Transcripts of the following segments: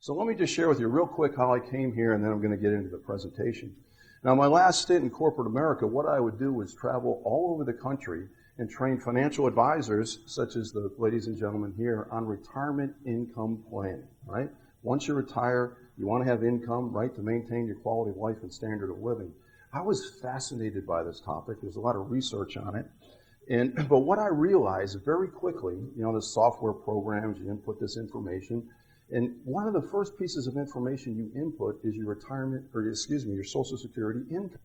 So let me just share with you real quick how I came here, and then I'm going to get into the presentation. Now, my last stint in corporate America, what I would do was travel all over the country and train financial advisors, such as the ladies and gentlemen here, on retirement income planning, right? Once you retire, you want to have income, right, to maintain your quality of life and standard of living. I was fascinated by this topic. There's a lot of research on it. But what I realized very quickly, the software programs, you input this information, and one of the first pieces of information you input is your your Social Security income.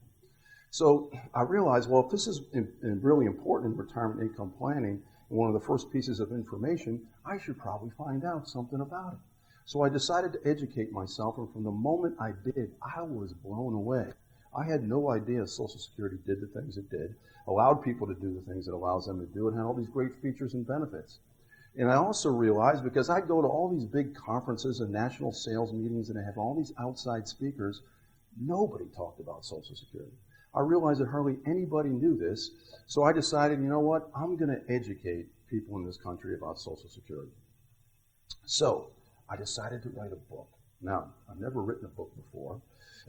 So I realized, well, if this is really important in retirement income planning, and one of the first pieces of information, I should probably find out something about it. So I decided to educate myself, and from the moment I did, I was blown away. I had no idea Social Security did the things it did, allowed people to do the things it allows them to do, and had all these great features and benefits. And I also realized, because I'd go to all these big conferences and national sales meetings, and I have all these outside speakers, nobody talked about Social Security. I realized that hardly anybody knew this, so I decided, you know what, I'm going to educate people in this country about Social Security. So I decided to write a book. Now, I've never written a book before.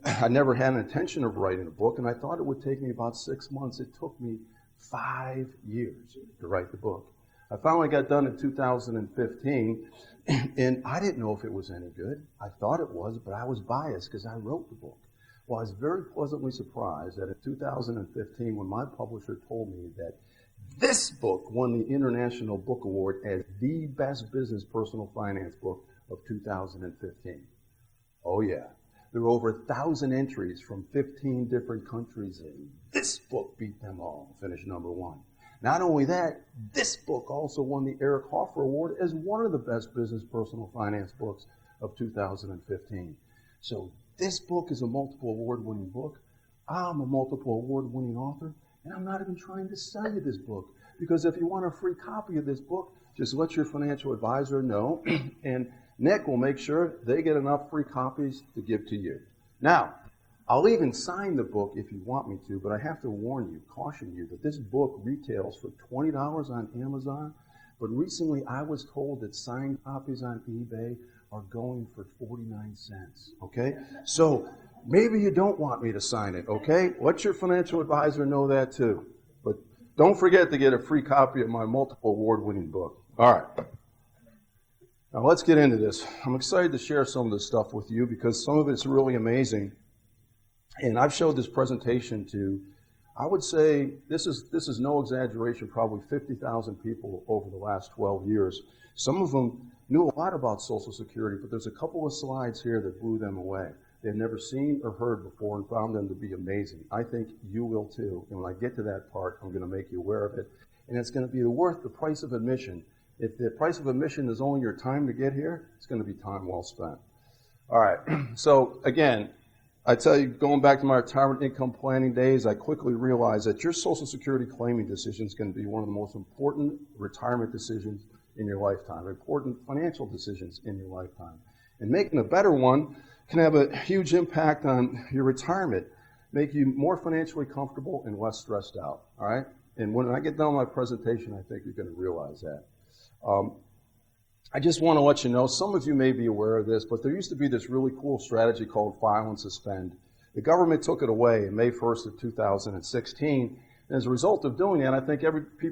I never had an intention of writing a book, and I thought it would take me about 6 months. It took me 5 years to write the book. I finally got done in 2015, and I didn't know if it was any good. I thought it was, but I was biased because I wrote the book. Well, I was very pleasantly surprised that in 2015, when my publisher told me that this book won the International Book Award as the best business personal finance book of 2015. Oh yeah. There were over 1,000 entries from 15 different countries, and this book beat them all, finished number one. Not only that, this book also won the Eric Hoffer Award as one of the best business personal finance books of 2015. So this book is a multiple award-winning book. I'm a multiple award-winning author, and I'm not even trying to sell you this book, because if you want a free copy of this book, just let your financial advisor know, and Nick will make sure they get enough free copies to give to you. Now, I'll even sign the book if you want me to, but I have to warn you, caution you, that this book retails for $20 on Amazon, but recently I was told that signed copies on eBay are going for 49 cents, okay? So maybe you don't want me to sign it, okay? Let your financial advisor know that too. But don't forget to get a free copy of my multiple award-winning book. All right. Now let's get into this. I'm excited to share some of this stuff with you because some of it's really amazing. And I've showed this presentation to, I would say, this is no exaggeration, probably 50,000 people over the last 12 years. Some of them knew a lot about Social Security, but there's a couple of slides here that blew them away. They've never seen or heard before and found them to be amazing. I think you will too. And when I get to that part, I'm going to make you aware of it. And it's going to be worth the price of admission. If the price of admission is only your time to get here, it's going to be time well spent. All right. So again, I tell you, going back to my retirement income planning days, I quickly realized that your Social Security claiming decision is going to be one of the most important retirement decisions in your lifetime, important financial decisions in your lifetime. And making a better one can have a huge impact on your retirement, make you more financially comfortable and less stressed out, all right? And when I get done with my presentation, I think you're going to realize that. I just want to let you know, some of you may be aware of this, but there used to be this really cool strategy called file and suspend. The government took it away in May 1st of 2016. And as a result of doing that, I think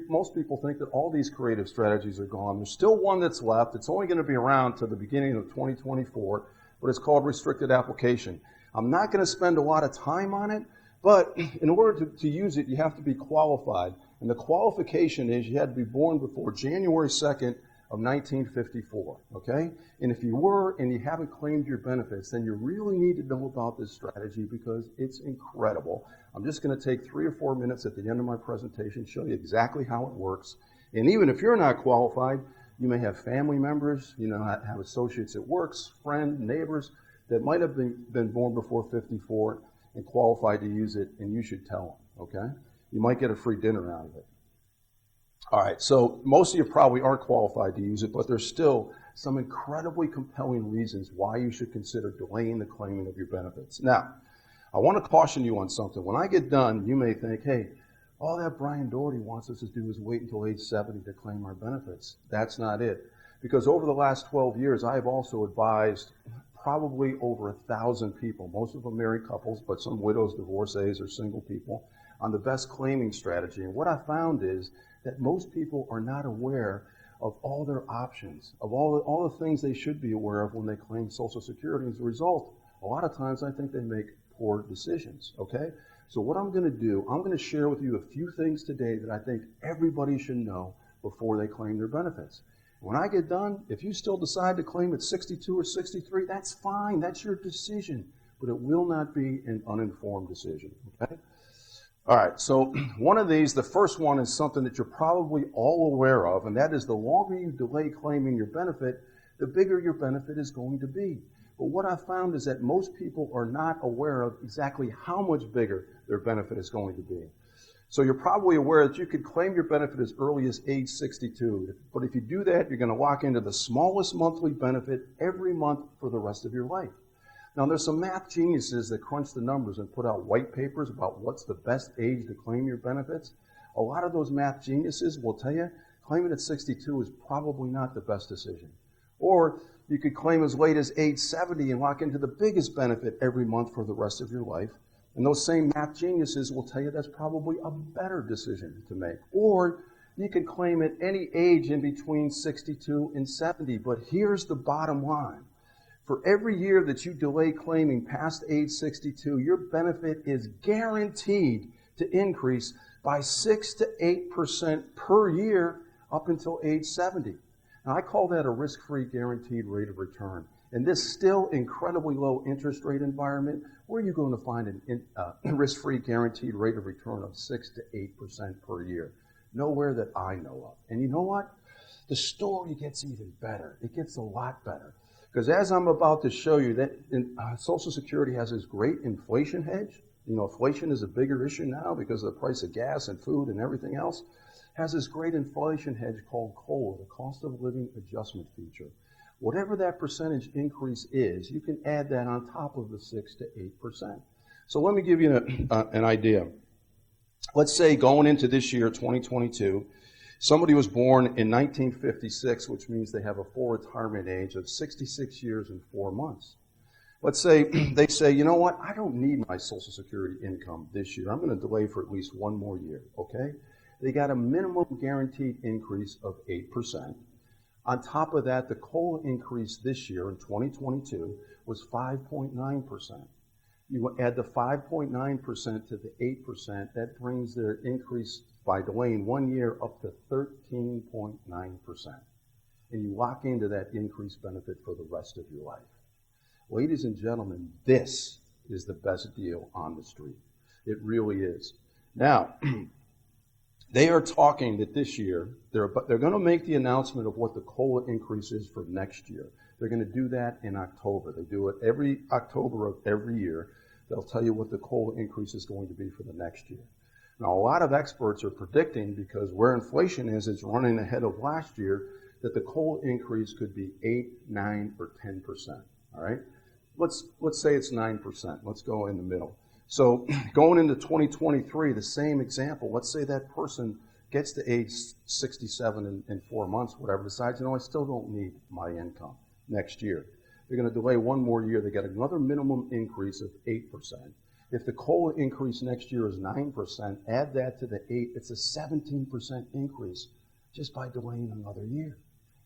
most people think that all these creative strategies are gone. There's still one that's left. It's only going to be around to the beginning of 2024, but it's called restricted application. I'm not going to spend a lot of time on it, but in order to use it, you have to be qualified. And the qualification is you had to be born before January 2nd of 1954, okay? And if you were and you haven't claimed your benefits, then you really need to know about this strategy because it's incredible. I'm just going to take 3 or 4 minutes at the end of my presentation, show you exactly how it works. And even if you're not qualified, you may have family members, have associates at work, friends, neighbors that might have been born before 54 and qualified to use it, and you should tell them, okay? You might get a free dinner out of it. All right, so most of you probably aren't qualified to use it, but there's still some incredibly compelling reasons why you should consider delaying the claiming of your benefits. Now, I want to caution you on something. When I get done, you may think, hey, all that Brian Doherty wants us to do is wait until age 70 to claim our benefits. That's not it. Because over the last 12 years, I have also advised probably over 1,000 people, most of them married couples, but some widows, divorcees, or single people, on the best claiming strategy. And what I found is that most people are not aware of all their options, of all the things they should be aware of when they claim Social Security. As a result, a lot of times I think they make poor decisions, okay? So what I'm going to do, I'm going to share with you a few things today that I think everybody should know before they claim their benefits. When I get done, if you still decide to claim at 62 or 63, that's fine. That's your decision. But it will not be an uninformed decision, okay? All right, so one of these, the first one is something that you're probably all aware of, and that is the longer you delay claiming your benefit, the bigger your benefit is going to be. But what I found is that most people are not aware of exactly how much bigger their benefit is going to be. So you're probably aware that you could claim your benefit as early as age 62. But if you do that, you're going to walk into the smallest monthly benefit every month for the rest of your life. Now, there's some math geniuses that crunch the numbers and put out white papers about what's the best age to claim your benefits. A lot of those math geniuses will tell you claiming at 62 is probably not the best decision. Or you could claim as late as age 70 and lock into the biggest benefit every month for the rest of your life. And those same math geniuses will tell you that's probably a better decision to make. Or you could claim at any age in between 62 and 70. But here's the bottom line. For every year that you delay claiming past age 62, your benefit is guaranteed to increase by 6 to 8% per year up until age 70. Now, I call that a risk-free guaranteed rate of return. In this still incredibly low interest rate environment, where are you going to find a risk-free guaranteed rate of return of 6 to 8% per year? Nowhere that I know of. And you know what? The story gets even better. It gets a lot better. Because as I'm about to show you, that Social Security has this great inflation hedge. You know, inflation is a bigger issue now because of the price of gas and food and everything else. Has this great inflation hedge called COLA, the Cost of Living Adjustment Feature. Whatever that percentage increase is, you can add that on top of the 6 to 8%. So let me give you an idea. Let's say going into this year, 2022, somebody was born in 1956, which means they have a full retirement age of 66 years and 4 months. Let's say they say, you know what, I don't need my Social Security income this year. I'm going to delay for at least one more year, okay? They got a minimum guaranteed increase of 8%. On top of that, the COLA increase this year in 2022 was 5.9%. You add the 5.9% to the 8%, that brings their increase by delaying 1 year up to 13.9%. And you lock into that increased benefit for the rest of your life. Ladies and gentlemen, this is the best deal on the street. It really is. Now, they are talking that this year, they're going to make the announcement of what the COLA increase is for next year. They're going to do that in October. They do it every October of every year. They'll tell you what the COLA increase is going to be for the next year. Now, a lot of experts are predicting, because where inflation is, it's running ahead of last year, that the COLA increase could be 8, 9, or 10%. All right? Let's say it's 9%. Let's go in the middle. So going into 2023, the same example, let's say that person gets to age 67 in 4 months, whatever, decides, you know, I still don't need my income next year. They're going to delay one more year. They get another minimum increase of 8%. If the COLA increase next year is 9%, add that to the 8, it's a 17% increase just by delaying another year.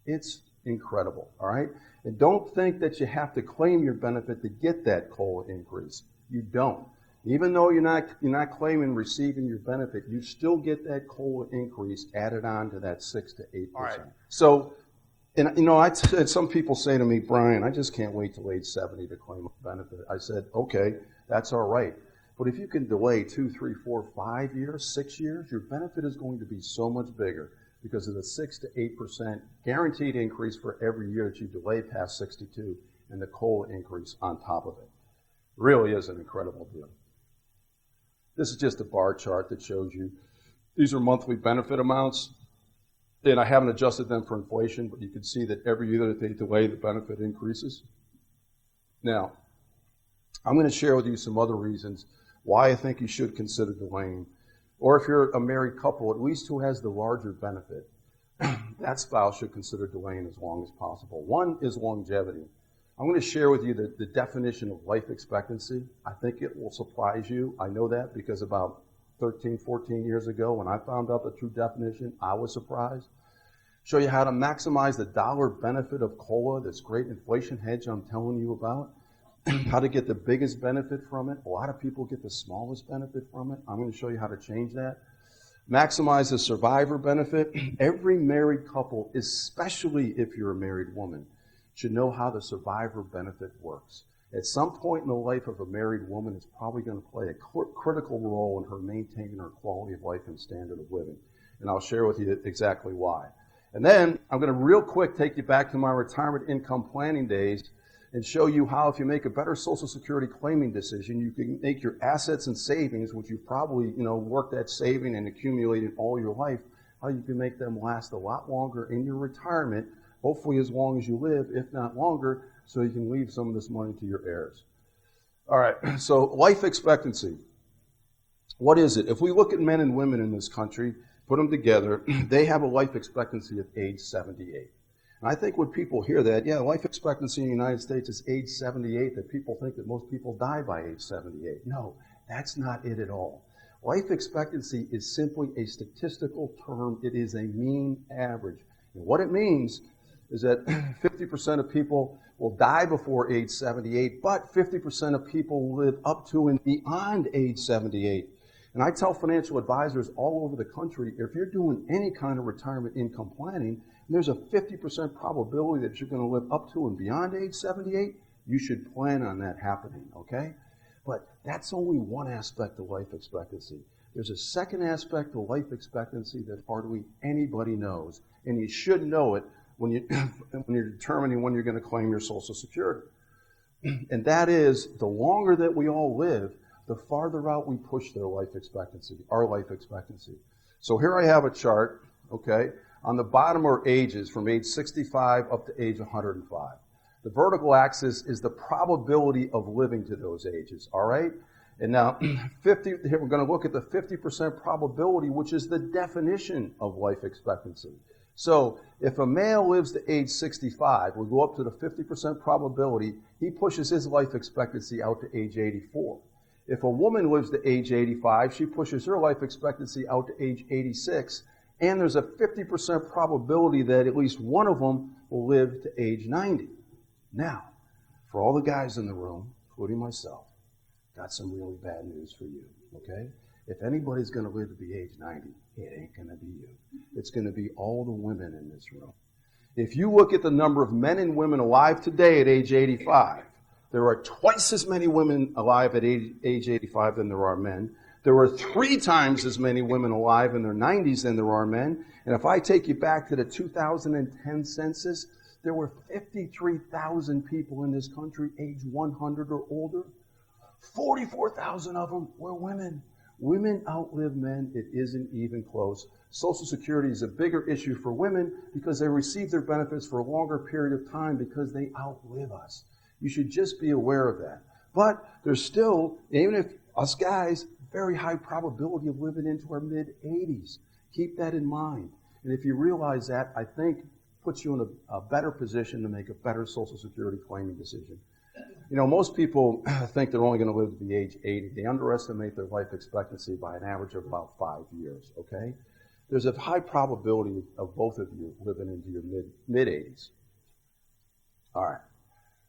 It's incredible, all right? And don't think that you have to claim your benefit to get that COLA increase. You don't. Even though you're not claiming receiving your benefit, you still get that COLA increase added on to that 6 to 8%. All right. So, and you know, some people say to me, Brian, I just can't wait till age 70 to claim a benefit. I said, okay, that's all right. But if you can delay 2, 3, 4, 5 years, 6 years, your benefit is going to be so much bigger because of the 6 to 8% guaranteed increase for every year that you delay past 62 and the COLA increase on top of it. Really is an incredible deal. This is just a bar chart that shows you these are monthly benefit amounts. And I haven't adjusted them for inflation, but you can see that every year that they delay, the benefit increases. Now, I'm going to share with you some other reasons why I think you should consider delaying. Or if you're a married couple, at least who has the larger benefit. that spouse should consider delaying as long as possible. One is longevity. I'm going to share with you the definition of life expectancy. I think it will surprise you. I know that because about 13, 14 years ago, when I found out the true definition, I was surprised. Show you how to maximize the dollar benefit of COLA, this great inflation hedge I'm telling you about. How to get the biggest benefit from it. A lot of people get the smallest benefit from it. I'm going to show you how to change that. Maximize the survivor benefit. Every married couple, especially if you're a married woman, should know how the survivor benefit works. At some point in the life of a married woman, it's probably going to play a critical role in her maintaining her quality of life and standard of living. And I'll share with you exactly why. And then I'm going to real quick take you back to my retirement income planning days and show you how if you make a better Social Security claiming decision, you can make your assets and savings, which you've probably worked at saving and accumulating all your life, how you can make them last a lot longer in your retirement, hopefully as long as you live, if not longer, so you can leave some of this money to your heirs. All right, so life expectancy. What is it? If we look at men and women in this country, put them together, they have a life expectancy of age 78. And I think when people hear that, life expectancy in the United States is age 78, that people think that most people die by age 78. No, that's not it at all. Life expectancy is simply a statistical term. It is a mean average. And what it means is that 50% of people will die before age 78, but 50% of people live up to and beyond age 78. And I tell financial advisors all over the country, if you're doing any kind of retirement income planning, there's a 50% probability that you're going to live up to and beyond age 78, you should plan on that happening, okay? But that's only one aspect of life expectancy. There's a second aspect of life expectancy that hardly anybody knows, and you should know it when you're determining when you're going to claim your Social Security. And that is, the longer that we all live, the farther out we push our life expectancy. So here I have a chart, okay? On the bottom are ages from age 65 up to age 105. The vertical axis is the probability of living to those ages, all right? And now, here we're going to look at the 50% probability, which is the definition of life expectancy. So if a male lives to age 65, we go up to the 50% probability, he pushes his life expectancy out to age 84. If a woman lives to age 85, she pushes her life expectancy out to age 86, and there's a 50% probability that at least one of them will live to age 90. Now, for all the guys in the room, including myself, got some really bad news for you, okay? If anybody's going to live to be age 90, it ain't going to be you. It's going to be all the women in this room. If you look at the number of men and women alive today at age 85, there are twice as many women alive at age 85 than there are men. There are 3 times as many women alive in their 90s than there are men. And if I take you back to the 2010 census, there were 53,000 people in this country age 100 or older. 44,000 of them were women. Women outlive men. It isn't even close. Social Security is a bigger issue for women because they receive their benefits for a longer period of time because they outlive us. You should just be aware of that. But there's still, even if us guys, very high probability of living into our mid-80s. Keep that in mind. And if you realize that, I think puts you in a better position to make a better Social Security claiming decision. Most people think they're only going to live to the age 80. They underestimate their life expectancy by an average of about 5 years, okay? There's a high probability of both of you living into your mid-80s. All right.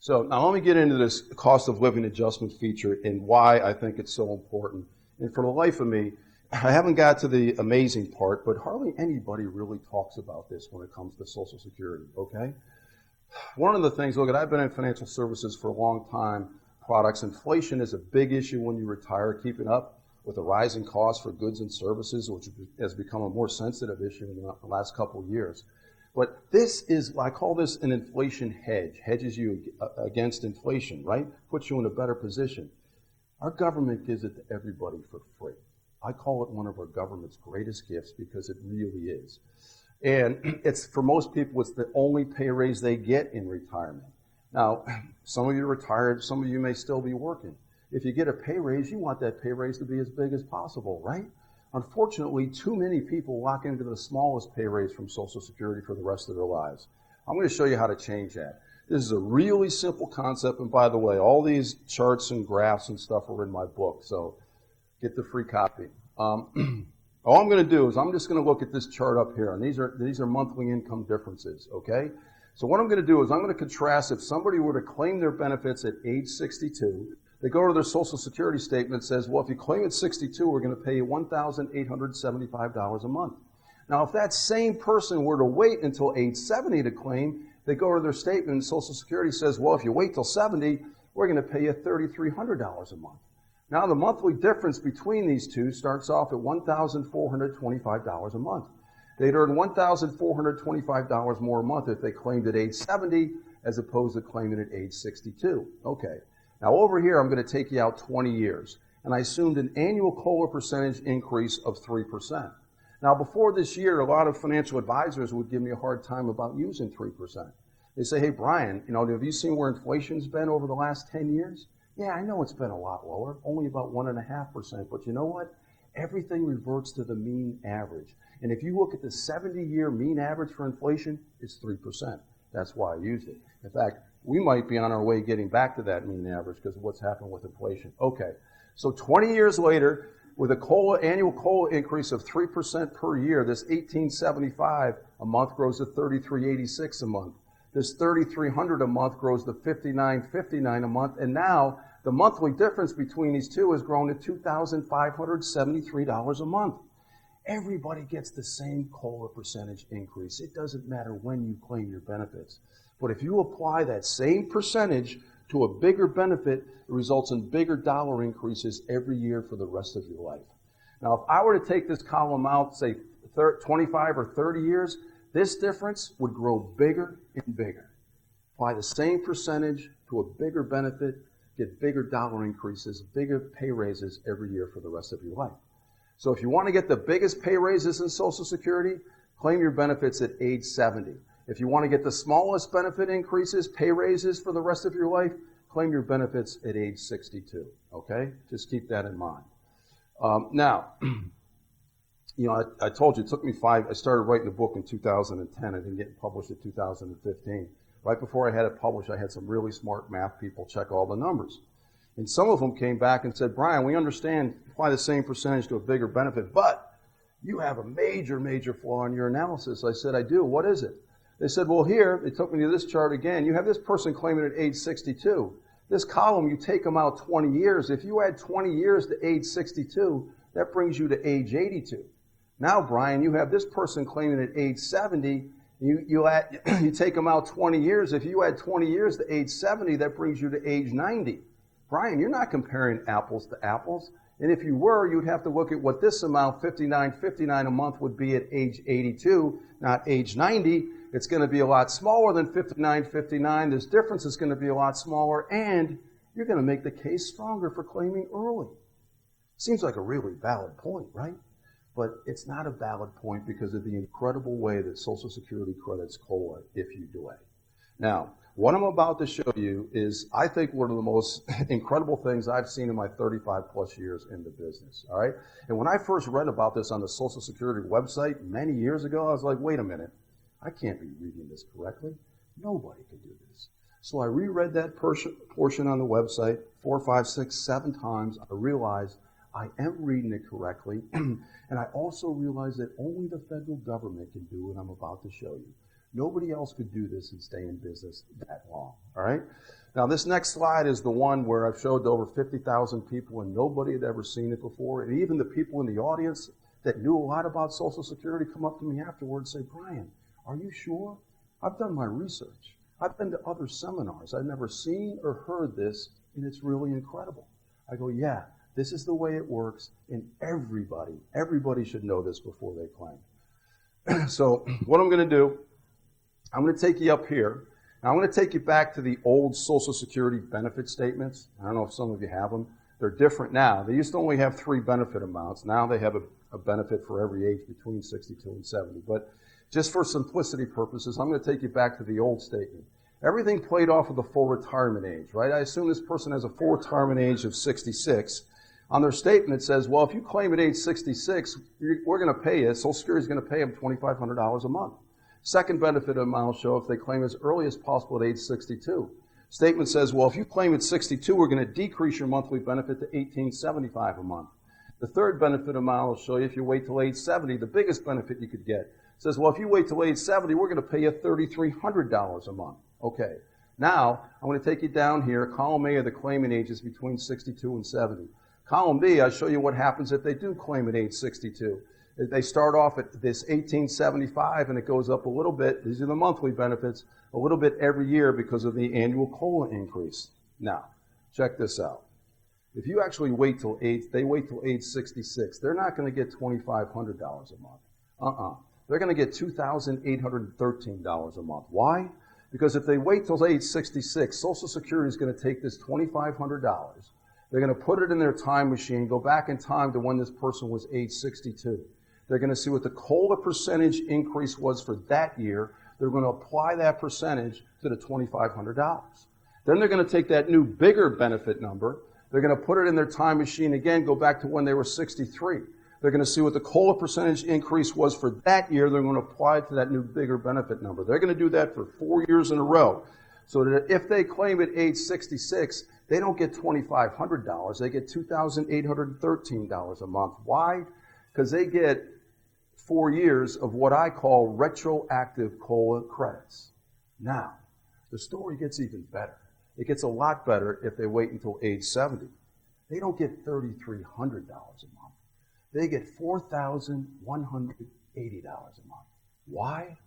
So now let me get into this cost of living adjustment feature and why I think it's so important. And for the life of me, I haven't got to the amazing part, but hardly anybody really talks about this when it comes to Social Security, okay? One of the things, look, I've been in financial services for a long time. Products, inflation is a big issue when you retire, keeping up with the rising costs for goods and services, which has become a more sensitive issue in the last couple of years. But this is, I call this an inflation hedge. Hedges you against inflation, right? Puts you in a better position. Our government gives it to everybody for free. I call it one of our government's greatest gifts because it really is. And it's, for most people, it's the only pay raise they get in retirement. Now, some of you are retired, some of you may still be working. If you get a pay raise, you want that pay raise to be as big as possible, right? Unfortunately, too many people lock into the smallest pay raise from Social Security for the rest of their lives. I'm going to show you how to change that. This is a really simple concept, and by the way, all these charts and graphs and stuff are in my book, so get the free copy. All I'm going to do is I'm just going to look at this chart up here, and these are monthly income differences, okay? So what I'm going to do is I'm going to contrast if somebody were to claim their benefits at age 62, they go to their Social Security statement and says, well, if you claim at 62, we're going to pay you $1,875 a month. Now, if that same person were to wait until age 70 to claim, they go to their statement and Social Security says, well, if you wait till 70, we're going to pay you $3,300 a month. Now, the monthly difference between these two starts off at $1,425 a month. They'd earn $1,425 more a month if they claimed at age 70 as opposed to claiming at age 62. Okay. Now, over here, I'm going to take you out 20 years, and I assumed an annual COLA percentage increase of 3%. Now, before this year, a lot of financial advisors would give me a hard time about using 3%. They say, hey, Brian, have you seen where inflation's been over the last 10 years? Yeah, I know it's been a lot lower, only about 1.5%, but you know what? Everything reverts to the mean average. And if you look at the 70-year mean average for inflation, it's 3%. That's why I used it. In fact, we might be on our way getting back to that mean average because of what's happened with inflation. Okay, so 20 years later, with a annual COLA increase of 3% per year, this $1,875 a month grows to $3,386 a month. This $3,300 a month grows to $5,959 a month, and now the monthly difference between these two has grown to $2,573 a month. Everybody gets the same COLA percentage increase. It doesn't matter when you claim your benefits. But if you apply that same percentage to a bigger benefit, it results in bigger dollar increases every year for the rest of your life. Now, if I were to take this column out, say 25 or 30 years, this difference would grow bigger and bigger. Apply the same percentage to a bigger benefit, get bigger dollar increases, bigger pay raises every year for the rest of your life. So if you want to get the biggest pay raises in Social Security, claim your benefits at age 70. If you want to get the smallest benefit increases, pay raises for the rest of your life, claim your benefits at age 62, okay? Just keep that in mind. Now, I told you it took me I started writing the book in 2010. I didn't get it published in 2015. Right before I had it published, I had some really smart math people check all the numbers. And some of them came back and said, Brian, we understand apply the same percentage to a bigger benefit, but you have a major, major flaw in your analysis. I said, I do. What is it? They said, well, here, they took me to this chart again. You have this person claiming at age 62. This column, you take them out 20 years. If you add 20 years to age 62, that brings you to age 82. Now, Brian, you have this person claiming at age 70. You take them out 20 years. If you add 20 years to age 70, that brings you to age 90. Brian, you're not comparing apples to apples. And if you were, you'd have to look at what this amount, $59.59 a month, would be at age 82, not age 90. It's going to be a lot smaller than $59.59. This difference is going to be a lot smaller, and you're going to make the case stronger for claiming early. Seems like a really valid point, right? But it's not a valid point because of the incredible way that Social Security credits COLA if you delay. Now, what I'm about to show you is, I think, one of the most incredible things I've seen in my 35 plus years in the business, all right? And when I first read about this on the Social Security website many years ago, I was like, wait a minute, I can't be reading this correctly. Nobody can do this. So I reread that portion on the website 4, 5, 6, 7 times. I realized I am reading it correctly, and I also realized that only the federal government can do what I'm about to show you. Nobody else could do this and stay in business that long, all right? Now, this next slide is the one where I've showed to over 50,000 people, and nobody had ever seen it before. And even the people in the audience that knew a lot about Social Security come up to me afterwards and say, Brian, are you sure? I've done my research. I've been to other seminars. I've never seen or heard this, and it's really incredible. I go, yeah, this is the way it works, and everybody should know this before they claim. So what I'm going to do, I'm going to take you up here. Now, I'm going to take you back to the old Social Security benefit statements. I don't know if some of you have them. They're different now. They used to only have 3 benefit amounts. Now they have a benefit for every age between 62 and 70. But just for simplicity purposes, I'm going to take you back to the old statement. Everything played off of the full retirement age, right? I assume this person has a full retirement age of 66. On their statement, it says, well, if you claim at age 66, we're going to pay you, Social Security is going to pay them $2,500 a month. Second benefit amount will show if they claim as early as possible at age 62. Statement says, well, if you claim at 62, we're going to decrease your monthly benefit to $1,875 a month. The third benefit amount will show you if you wait till age 70, the biggest benefit you could get. It says, well, if you wait till age 70, we're going to pay you $3,300 a month. Okay. Now, I'm going to take you down here. Column A are the claiming ages between 62 and 70. Column B, I show you what happens if they do claim at age 62. They start off at this $1,875 and it goes up a little bit. These are the monthly benefits, a little bit every year because of the annual COLA increase. Now, check this out. If you actually wait till age 66, they're not going to get $2,500 a month. They're going to get $2,813 a month. Why? Because if they wait till age 66, Social Security is going to take this $2,500. They're going to put it in their time machine, go back in time to when this person was age 62. They're going to see what the COLA percentage increase was for that year. They're going to apply that percentage to the $2,500. Then they're going to take that new bigger benefit number. They're going to put it in their time machine again, go back to when they were 63. They're going to see what the COLA percentage increase was for that year. They're going to apply it to that new bigger benefit number. They're going to do that for 4 years in a row. So that if they claim at age 66, they don't get $2,500. They get $2,813 a month. Why? Because they get 4 years of what I call retroactive COLA credits. Now, the story gets even better. It gets a lot better if they wait until age 70. They don't get $3,300 a month. They get $4,180 a month. Why?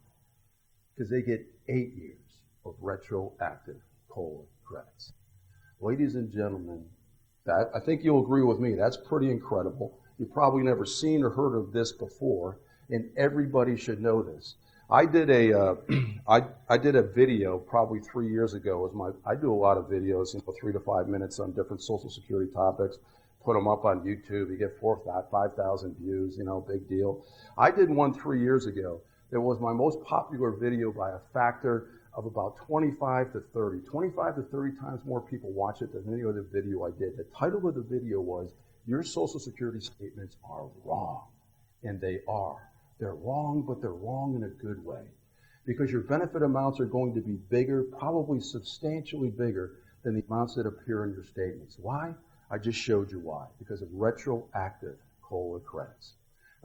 Because they get 8 years of retroactive COLA credits. Ladies and gentlemen, I think you'll agree with me, that's pretty incredible. You've probably never seen or heard of this before, and everybody should know this. I did a video probably 3 years ago. I do a lot of videos, 3 to 5 minutes on different Social Security topics. Put them up on YouTube. You get 4,000, 5,000 views. Big deal. I did one 3 years ago. It was my most popular video by a factor of about 25 to 30. 25 to 30 times more people watch it than any other video I did. The title of the video was, "Your Social Security Statements Are Wrong." And they are. They're wrong, but they're wrong in a good way. Because your benefit amounts are going to be bigger, probably substantially bigger than the amounts that appear in your statements. Why? I just showed you why. Because of retroactive COLA credits.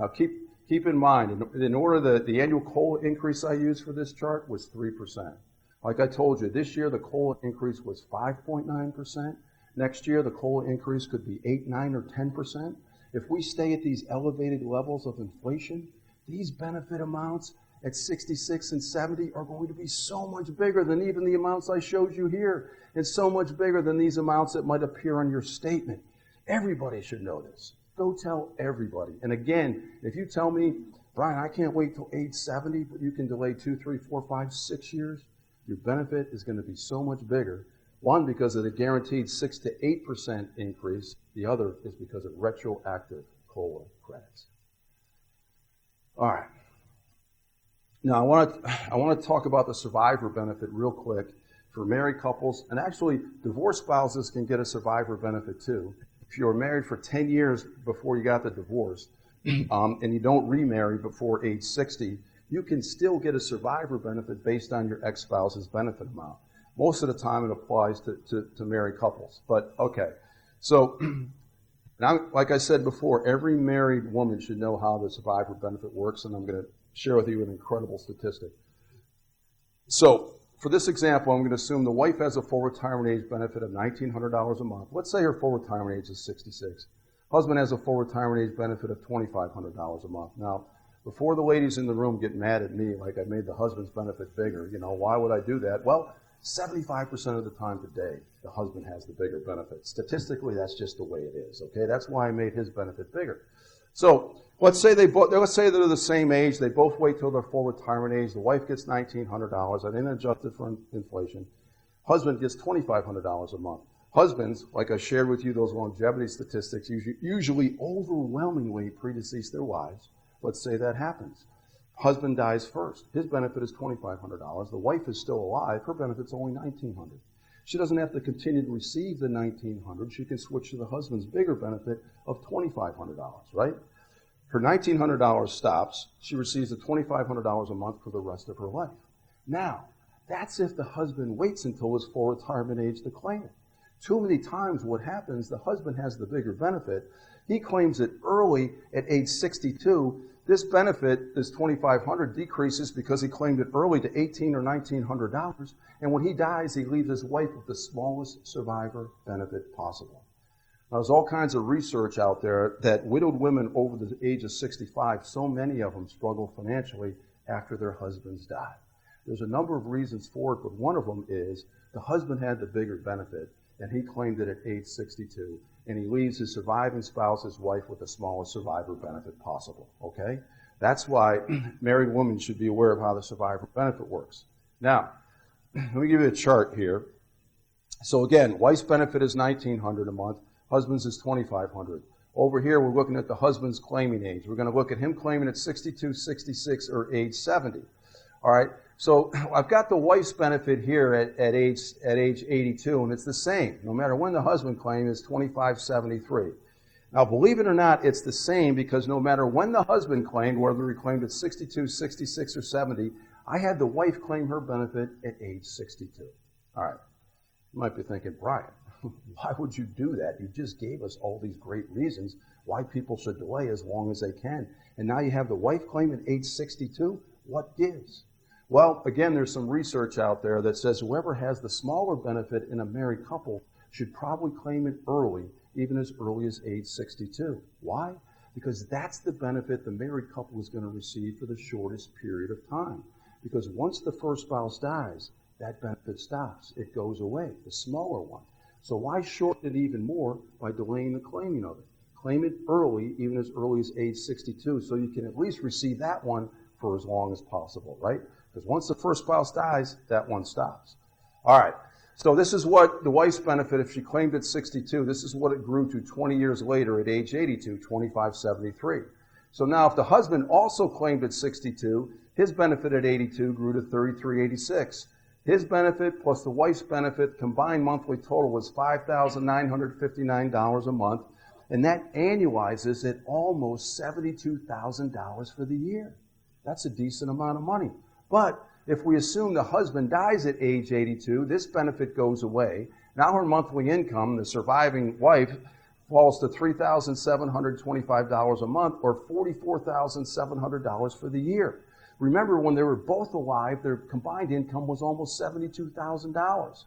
Now keep in mind, in order the annual COLA increase I used for this chart was 3%. Like I told you, this year the COLA increase was 5.9%. Next year the COLA increase could be 8, 9, or 10%. If we stay at these elevated levels of inflation, these benefit amounts at 66 and 70 are going to be so much bigger than even the amounts I showed you here, and so much bigger than these amounts that might appear on your statement. Everybody should know this. Go tell everybody. And again, if you tell me, Brian, I can't wait till age 70, but you can delay 2, 3, 4, 5, 6 years, your benefit is going to be so much bigger. One, because of the guaranteed 6 to 8% increase. The other is because of retroactive COLA credits. All right. Now, I want to talk about the survivor benefit real quick for married couples. And actually, divorced spouses can get a survivor benefit too. If you were married for 10 years before you got the divorce, and you don't remarry before age 60, you can still get a survivor benefit based on your ex-spouse's benefit amount. Most of the time it applies to married couples. But okay, so now, like I said before, every married woman should know how the survivor benefit works, and I'm going to share with you an incredible statistic. So for this example, I'm going to assume the wife has a full retirement age benefit of $1,900 a month. Let's say her full retirement age is 66. Husband has a full retirement age benefit of $2,500 a month. Now, before the ladies in the room get mad at me like I made the husband's benefit bigger, why would I do that? Well, 75% of the time today, the husband has the bigger benefit. Statistically, that's just the way it is, okay? That's why I made his benefit bigger. So let's say they're the same age. They both wait till their full retirement age. The wife gets $1,900. I didn't adjust it for inflation. Husband gets $2,500 a month. Husbands, like I shared with you, those longevity statistics usually overwhelmingly predecease their wives. Let's say that happens. Husband dies first. His benefit is $2,500. The wife is still alive. Her benefit's only $1,900. She doesn't have to continue to receive the $1,900. She can switch to the husband's bigger benefit of $2,500, right? Her $1,900 stops. She receives the $2,500 a month for the rest of her life. Now, that's if the husband waits until his full retirement age to claim it. Too many times what happens, the husband has the bigger benefit. He claims it early at age 62. This benefit, this $2,500, decreases because he claimed it early to $1,800 or $1,900. And when he dies, he leaves his wife with the smallest survivor benefit possible. Now, there's all kinds of research out there that widowed women over the age of 65, so many of them struggle financially after their husbands die. There's a number of reasons for it, but one of them is the husband had the bigger benefit, and he claimed it at age 62, and he leaves his surviving spouse, his wife, with the smallest survivor benefit possible, okay? That's why married women should be aware of how the survivor benefit works. Now, let me give you a chart here. So again, wife's benefit is $1,900 a month, husband's is $2,500. Over here, we're looking at the husband's claiming age. We're going to look at him claiming at 62, 66, or age 70. All right, so I've got the wife's benefit here at age 82, and it's the same. No matter when the husband claimed, it's $2,573. Now, believe it or not, it's the same because no matter when the husband claimed, whether he claimed at 62, 66, or 70, I had the wife claim her benefit at age 62. All right, you might be thinking, Brian, why would you do that? You just gave us all these great reasons why people should delay as long as they can. And now you have the wife claim at age 62? What gives? Well, again, there's some research out there that says whoever has the smaller benefit in a married couple should probably claim it early, even as early as age 62. Why? Because that's the benefit the married couple is going to receive for the shortest period of time. Because once the first spouse dies, that benefit stops. It goes away, the smaller one. So why shorten it even more by delaying the claiming of it? Claim it early, even as early as age 62, so you can at least receive that one for as long as possible, right? Because once the first spouse dies, that one stops. All right, so this is what the wife's benefit, if she claimed at 62, this is what it grew to 20 years later at age 82, $2,573. So now if the husband also claimed at 62, his benefit at 82 grew to $3,386. His benefit plus the wife's benefit combined monthly total was $5,959 a month, and that annualizes at almost $72,000 for the year. That's a decent amount of money. But if we assume the husband dies at age 82, this benefit goes away. Now her monthly income, the surviving wife, falls to $3,725 a month or $44,700 for the year. Remember, when they were both alive, their combined income was almost $72,000.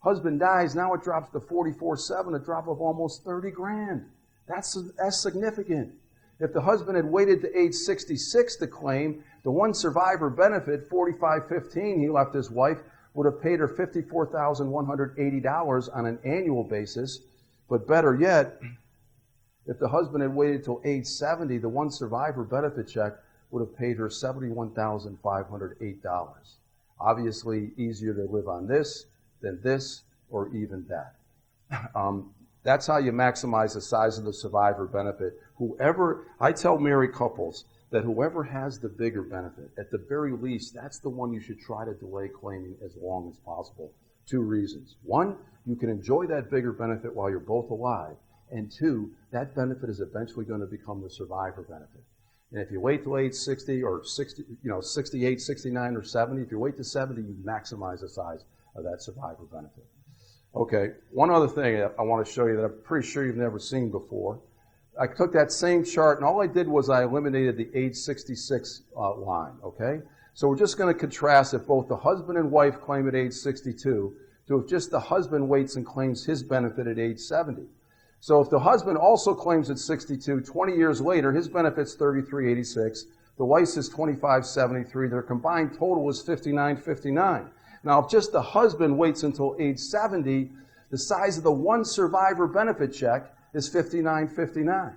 Husband dies, now it drops to $44,700, a drop of almost $30,000. That's significant. If the husband had waited to age 66 to claim, the one survivor benefit, $45,515, he left his wife, would have paid her $54,180 on an annual basis. But better yet, if the husband had waited till age 70, the one survivor benefit check would have paid her $71,508. Obviously, easier to live on this than this or even that. That's how you maximize the size of the survivor benefit. I tell married couples that whoever has the bigger benefit, at the very least, that's the one you should try to delay claiming as long as possible. 2 reasons. 1, you can enjoy that bigger benefit while you're both alive. And 2, that benefit is eventually going to become the survivor benefit. And if you wait till age 60 or 68, 69, or 70, if you wait to 70, you maximize the size of that survivor benefit. Okay, one other thing I want to show you that I'm pretty sure you've never seen before. I took that same chart, and all I did was I eliminated the age 66 line, okay? So we're just going to contrast if both the husband and wife claim at age 62 to if just the husband waits and claims his benefit at age 70. So if the husband also claims at 62, 20 years later, his benefit's $33.86, the wife's is $25.73, their combined total is $59.59. Now, if just the husband waits until age 70, the size of the one survivor benefit check is $59.59.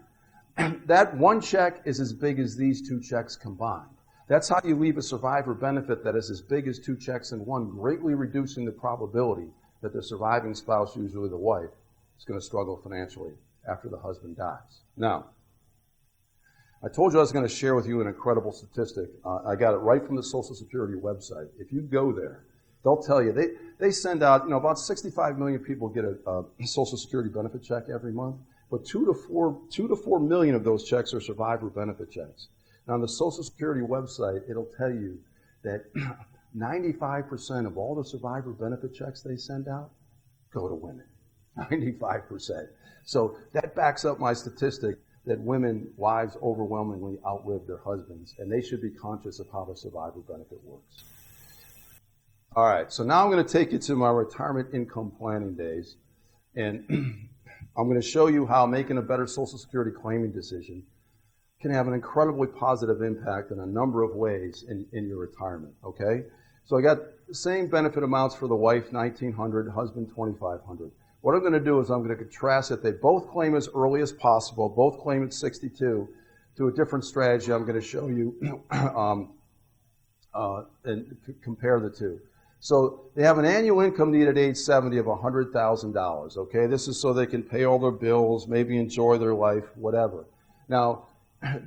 That one check is as big as these 2 checks combined. That's how you leave a survivor benefit that is as big as 2 checks in one, greatly reducing the probability that the surviving spouse, usually the wife, is going to struggle financially after the husband dies. Now, I told you I was going to share with you an incredible statistic. I got it right from the Social Security website. If you go there, they'll tell you, they send out, about 65 million people get a Social Security benefit check every month, but 2 to 4 million of those checks are survivor benefit checks. Now, on the Social Security website, it'll tell you that 95% of all the survivor benefit checks they send out go to women. 95%. So that backs up my statistic that wives overwhelmingly outlive their husbands, and they should be conscious of how the survivor benefit works. All right, so now I'm going to take you to my retirement income planning days, and I'm going to show you how making a better Social Security claiming decision can have an incredibly positive impact in a number of ways in your retirement, okay? So I got the same benefit amounts for the wife, $1,900, husband, $2,500. What I'm going to do is I'm going to contrast it. They both claim as early as possible, both claim at 62, to a different strategy I'm going to show you and compare the two. So they have an annual income need at age 70 of $100,000, okay? This is so they can pay all their bills, maybe enjoy their life, whatever. Now,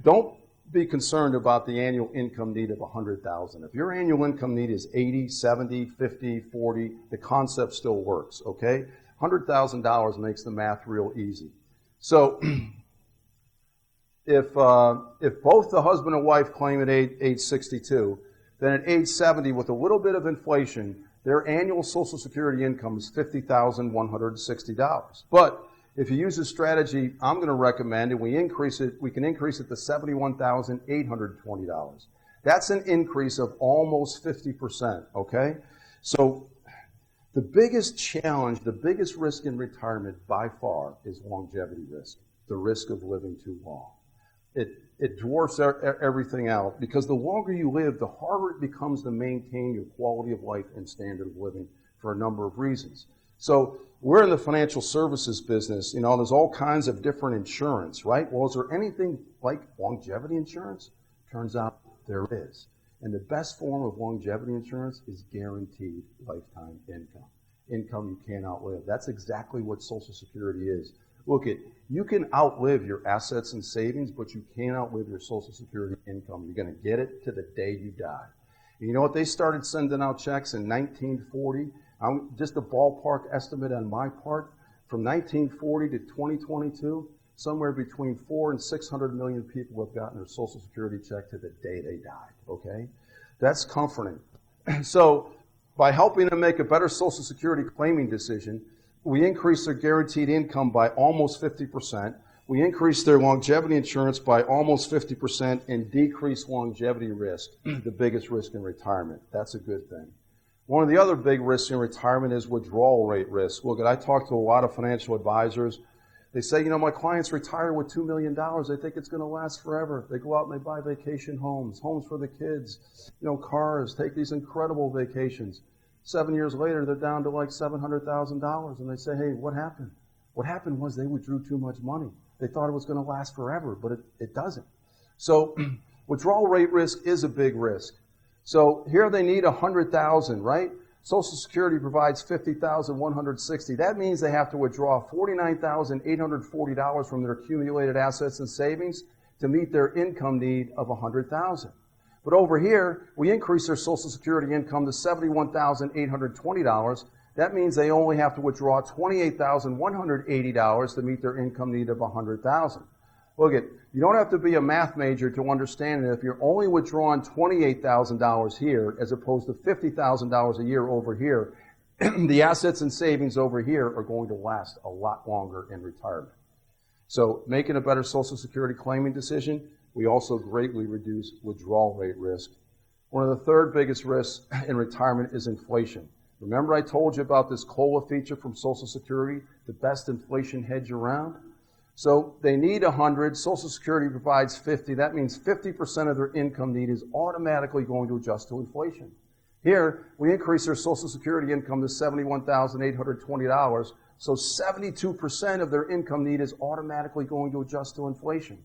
don't be concerned about the annual income need of $100,000. If your annual income need is 80, 70, 50, 40, the concept still works, okay? $100,000 makes the math real easy. So if both the husband and wife claim at age 62, then at age 70, with a little bit of inflation, their annual Social Security income is $50,160. But if you use the strategy I'm going to recommend, and we can increase it to $71,820. That's an increase of almost 50%, okay? So the biggest challenge, the biggest risk in retirement by far is longevity risk, the risk of living too long. It dwarfs everything out, because the longer you live, the harder it becomes to maintain your quality of life and standard of living for a number of reasons. So we're in the financial services business. There's all kinds of different insurance, right? Well, is there anything like longevity insurance? Turns out there is. And the best form of longevity insurance is guaranteed lifetime income. Income you can't outlive. That's exactly what Social Security is. Look, you can outlive your assets and savings, but you can't outlive your Social Security income. You're going to get it to the day you die. And you know what? They started sending out checks in 1940. Just a ballpark estimate on my part, from 1940 to 2022, somewhere between 400 and 600 million people have gotten their Social Security check to the day they died, okay? That's comforting. So by helping them make a better Social Security claiming decision, we increase their guaranteed income by almost 50%. We increase their longevity insurance by almost 50% and decrease longevity risk, the biggest risk in retirement. That's a good thing. One of the other big risks in retirement is withdrawal rate risk. Look, I talk to a lot of financial advisors. They say, my clients retire with $2 million. They think it's going to last forever. They go out and they buy vacation homes for the kids, cars, take these incredible vacations. 7 years later, they're down to like $700,000, and they say, hey, what happened? What happened was they withdrew too much money. They thought it was going to last forever, but it doesn't. So withdrawal rate risk is a big risk. So here they need $100,000, right? Social Security provides $50,160. That means they have to withdraw $49,840 from their accumulated assets and savings to meet their income need of $100,000. But over here, we increase their Social Security income to $71,820. That means they only have to withdraw $28,180 to meet their income need of $100,000. Look, you don't have to be a math major to understand that if you're only withdrawing $28,000 here as opposed to $50,000 a year over here, the assets and savings over here are going to last a lot longer in retirement. So making a better Social Security claiming decision, we also greatly reduce withdrawal rate risk. One of the third biggest risks in retirement is inflation. Remember I told you about this COLA feature from Social Security, the best inflation hedge around? So they need 100, Social Security provides 50. That means 50% of their income need is automatically going to adjust to inflation. Here, we increase their Social Security income to $71,820, so 72% of their income need is automatically going to adjust to inflation.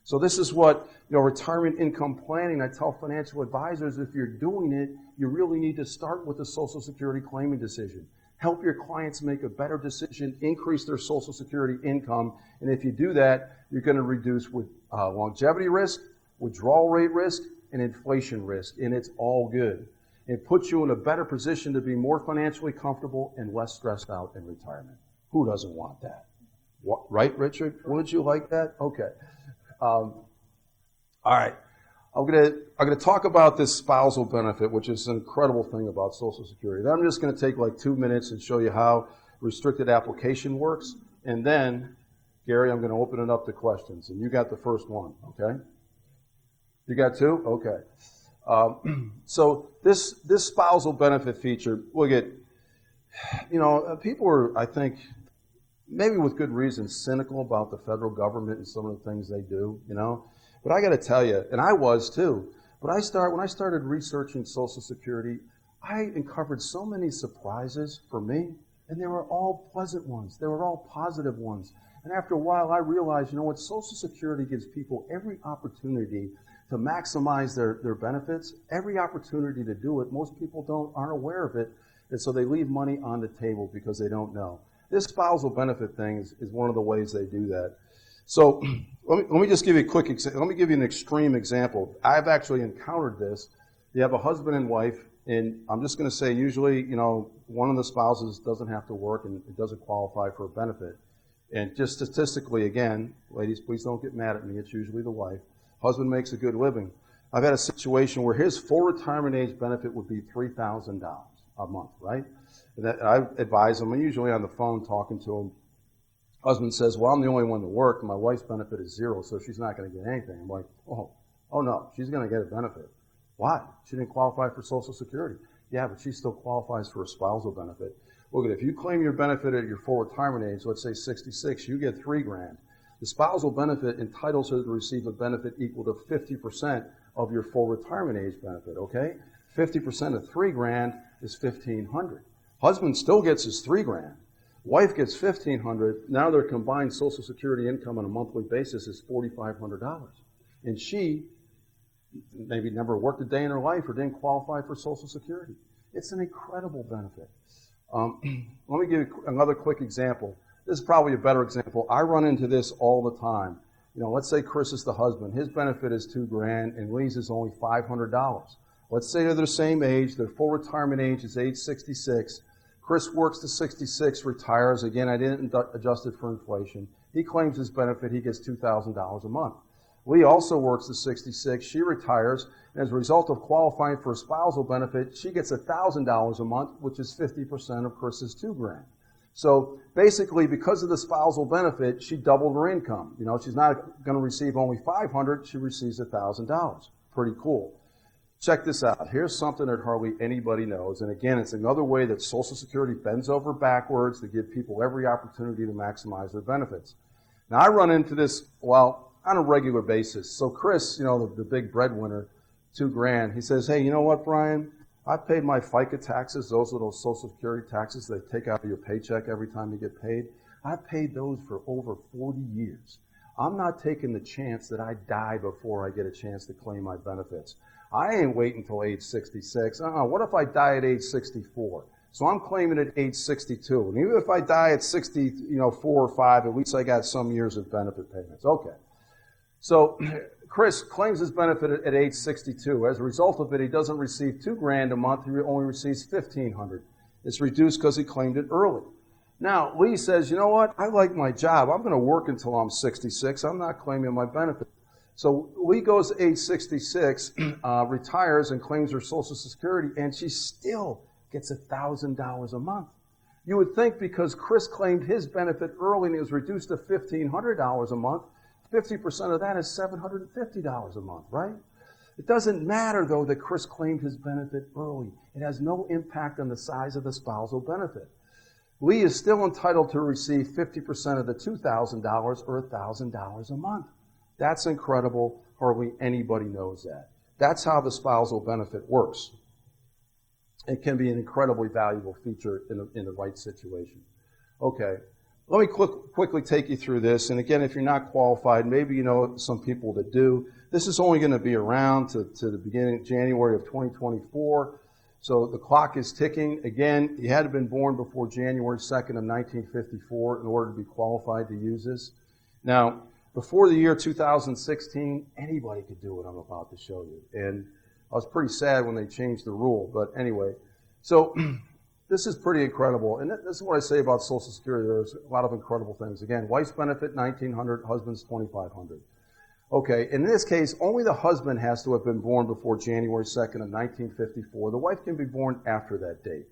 So this is what, retirement income planning, I tell financial advisors, if you're doing it, you really need to start with the Social Security claiming decision. Help your clients make a better decision, increase their Social Security income, and if you do that, you're going to reduce longevity risk, withdrawal rate risk, and inflation risk, and it's all good. and put you in a better position to be more financially comfortable and less stressed out in retirement. Who doesn't want that? What, right, Richard? Wouldn't you like that? Okay. All right. I'm gonna talk about this spousal benefit, which is an incredible thing about Social Security. Then I'm just gonna take like 2 minutes and show you how restricted application works, and then, Gary, I'm gonna open it up to questions, and you got the first one, okay? You got two? Okay. So this spousal benefit feature, look at, people are, I think, maybe with good reason, cynical about the federal government and some of the things they do, But I got to tell you, and I was too, but when I started researching Social Security, I uncovered so many surprises for me, and they were all pleasant ones. They were all positive ones. And after a while, I realized, Social Security gives people every opportunity to maximize their benefits, every opportunity to do it. Most people aren't aware of it, and so they leave money on the table because they don't know. This spousal benefit thing is one of the ways they do that. So let me just give you a quick example. Let me give you an extreme example. I've actually encountered this. You have a husband and wife, and I'm just going to say usually, one of the spouses doesn't have to work and it doesn't qualify for a benefit. And just statistically, again, ladies, please don't get mad at me. It's usually the wife. Husband makes a good living. I've had a situation where his full retirement age benefit would be $3,000 a month, right? And I advise him. I'm usually on the phone talking to him. Husband says, well, I'm the only one to work, and my wife's benefit is zero, so she's not going to get anything. I'm like, oh no, she's going to get a benefit. Why? She didn't qualify for Social Security. Yeah, but she still qualifies for a spousal benefit. Look, if you claim your benefit at your full retirement age, let's say 66, you get $3,000. The spousal benefit entitles her to receive a benefit equal to 50% of your full retirement age benefit, okay? 50% of $3,000 is $1,500. Husband still gets his $3,000. Wife gets $1,500. Now their combined Social Security income on a monthly basis is $4,500. And she maybe never worked a day in her life or didn't qualify for Social Security. It's an incredible benefit. Let me give you another quick example. This is probably a better example. I run into this all the time. Let's say Chris is the husband. His benefit is $2,000 and Lee's is only $500. Let's say they're the same age. Their full retirement age is age 66. Chris works to 66, retires. Again, I didn't adjust it for inflation. He claims his benefit. He gets $2,000 a month. Lee also works to 66. She retires. And as a result of qualifying for a spousal benefit, she gets $1,000 a month, which is 50% of Chris's $2,000. So basically, because of the spousal benefit, she doubled her income. She's not going to receive only $500. She receives $1,000. Pretty cool. Check this out. Here's something that hardly anybody knows. And again, it's another way that Social Security bends over backwards to give people every opportunity to maximize their benefits. Now, I run into this, on a regular basis. So Chris, the big breadwinner, $2,000, he says, hey, you know what, Brian? I paid my FICA taxes. Those are those Social Security taxes they take out of your paycheck every time you get paid. I've paid those for over 40 years. I'm not taking the chance that I die before I get a chance to claim my benefits. I ain't waiting until age 66. What if I die at age 64? So I'm claiming at age 62. And even if I die at 64 or 5, at least I got some years of benefit payments. Okay. So Chris claims his benefit at age 62. As a result of it, he doesn't receive $2,000 a month. He only receives $1,500. It's reduced because he claimed it early. Now, Lee says, you know what? I like my job. I'm going to work until I'm 66. I'm not claiming my benefit. So Lee goes to age 66, retires, and claims her Social Security, and she still gets $1,000 a month. You would think because Chris claimed his benefit early and it was reduced to $1,500 a month, 50% of that is $750 a month, right? It doesn't matter, though, that Chris claimed his benefit early. It has no impact on the size of the spousal benefit. Lee is still entitled to receive 50% of the $2,000 or $1,000 a month. That's incredible. Hardly anybody knows that. That's how the spousal benefit works. It can be an incredibly valuable feature in the right situation. Okay, let me quickly take you through this. And again, if you're not qualified, maybe you know some people that do. This is only going to be around to the beginning of January of 2024. So the clock is ticking. Again, you had to have been born before January 2nd of 1954 in order to be qualified to use this. Now, before the year 2016, anybody could do what I'm about to show you. And I was pretty sad when they changed the rule, but anyway. So this is pretty incredible, and this is what I say about Social Security. There's a lot of incredible things. Again, wife's benefit, $1,900, husband's $2,500. Okay, in this case, only the husband has to have been born before January 2nd of 1954. The wife can be born after that date.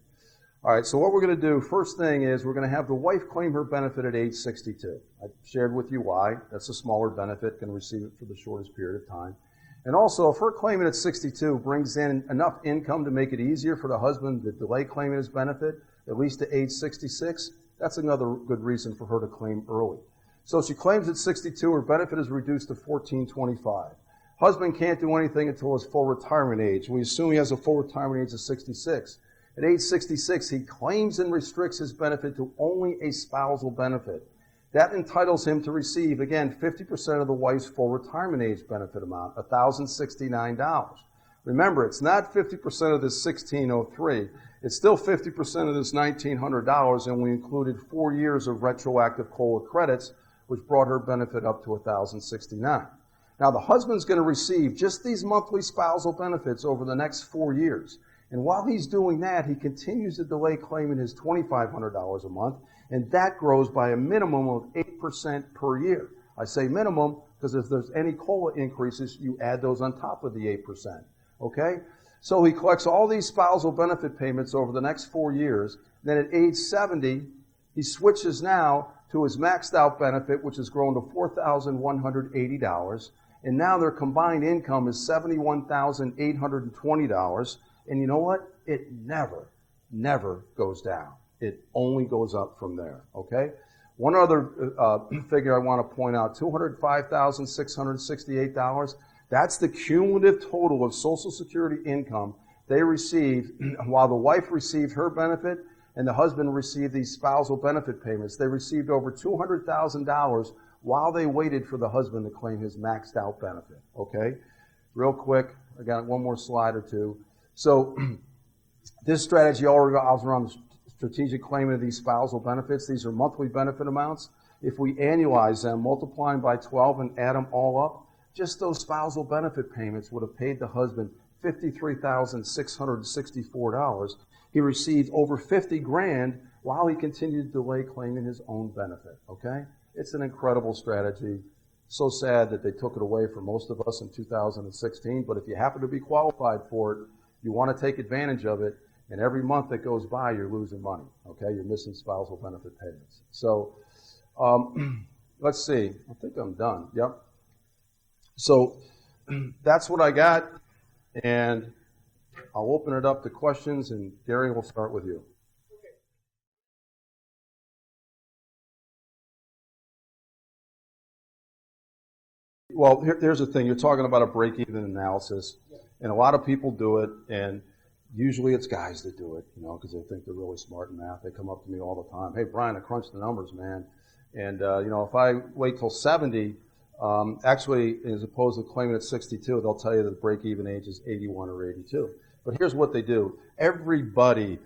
All right, so what we're going to do, first thing is we're going to have the wife claim her benefit at age 62. I shared with you why. That's a smaller benefit, can receive it for the shortest period of time. And also, if her claiming at 62 brings in enough income to make it easier for the husband to delay claiming his benefit, at least to age 66, that's another good reason for her to claim early. So she claims at 62, her benefit is reduced to $1,425. Husband can't do anything until his full retirement age. We assume he has a full retirement age of 66. At age 66, he claims and restricts his benefit to only a spousal benefit. That entitles him to receive, again, 50% of the wife's full retirement age benefit amount, $1,069. Remember, it's not 50% of this $1,603. It's still 50% of this $1,900, and we included 4 years of retroactive COLA credits, which brought her benefit up to $1,069. Now, the husband's going to receive just these monthly spousal benefits over the next 4 years. And while he's doing that, he continues to delay claiming his $2,500 a month, and that grows by a minimum of 8% per year. I say minimum because if there's any COLA increases, you add those on top of the 8%. Okay? So he collects all these spousal benefit payments over the next 4 years. Then at age 70, he switches now to his maxed out benefit, which has grown to $4,180. And now their combined income is $71,820. And you know what? It never goes down. It only goes up from there, okay? One other figure I want to point out, $205,668. That's the cumulative total of Social Security income they received while the wife received her benefit and the husband received these spousal benefit payments. They received over $200,000 while they waited for the husband to claim his maxed out benefit, okay? Real quick, I got one more slide or two. So this strategy all revolves around the strategic claiming of these spousal benefits. These are monthly benefit amounts. If we annualize them, multiply them by 12 and add them all up, just those spousal benefit payments would have paid the husband $53,664. He received over $50,000 while he continued to delay claiming his own benefit, okay? It's an incredible strategy. So sad that they took it away from most of us in 2016, but if you happen to be qualified for it, you want to take advantage of it, and every month that goes by, you're losing money, okay? You're missing spousal benefit payments. So let's see. I think I'm done. Yep. So that's what I got, and I'll open it up to questions, and Gary, we'll start with you. Well, here's the thing. You're talking about a break-even analysis, and a lot of people do it, and usually it's guys that do it, you know, because they think they're really smart in math. They come up to me all the time. Hey, Brian, I crunched the numbers, man. And, you know, if I wait till 70, actually, as opposed to claiming at 62, they'll tell you that the break-even age is 81 or 82. But here's what they do. Everybody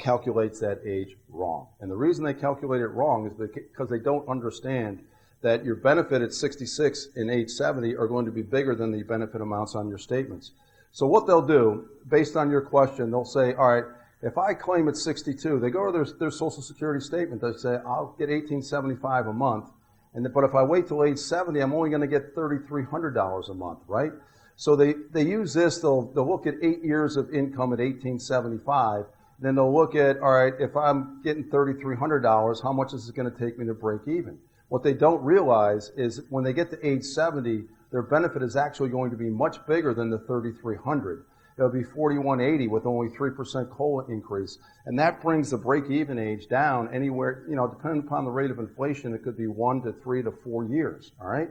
calculates that age wrong. And the reason they calculate it wrong is because they don't understand that your benefit at 66 and age 70 are going to be bigger than the benefit amounts on your statements. So what they'll do, based on your question, they'll say, all right, if I claim at 62, they go to their Social Security statement, they say, I'll get $1,875 a month, but if I wait till age 70, I'm only going to get $3,300 a month, right? So they use this, they'll look at 8 years of income at $1,875, then they'll look at, all right, if I'm getting $3,300, how much is it going to take me to break even? What they don't realize is when they get to age 70, their benefit is actually going to be much bigger than the $3,300. It'll be $4,180 with only 3% COLA increase. And that brings the break-even age down anywhere, you know, depending upon the rate of inflation, it could be 1 to 3 to 4 years, all right?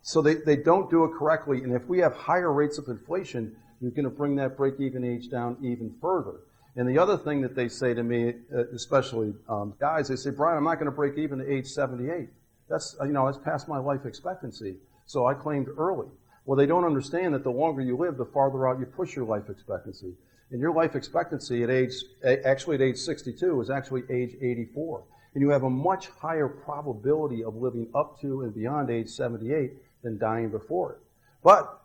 So they don't do it correctly. And if we have higher rates of inflation, you're going to bring that break-even age down even further. And the other thing that they say to me, especially guys, they say, Brian, I'm not going to break even to age 78. That's past my life expectancy. So I claimed early. Well, they don't understand that the longer you live, the farther out you push your life expectancy. And your life expectancy at age 62 is actually age 84. And you have a much higher probability of living up to and beyond age 78 than dying before it. But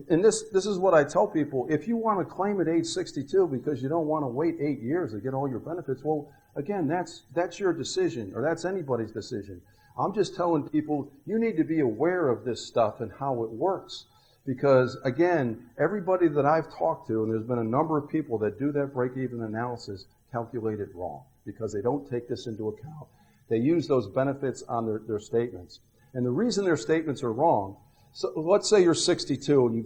And this is what I tell people. If you want to claim at age 62 because you don't want to wait 8 years to get all your benefits, well, again, that's your decision, or that's anybody's decision. I'm just telling people you need to be aware of this stuff and how it works. Because, again, everybody that I've talked to, and there's been a number of people that do that break-even analysis, calculate it wrong because they don't take this into account. They use those benefits on their statements. And the reason their statements are wrong, so let's say you're 62 and you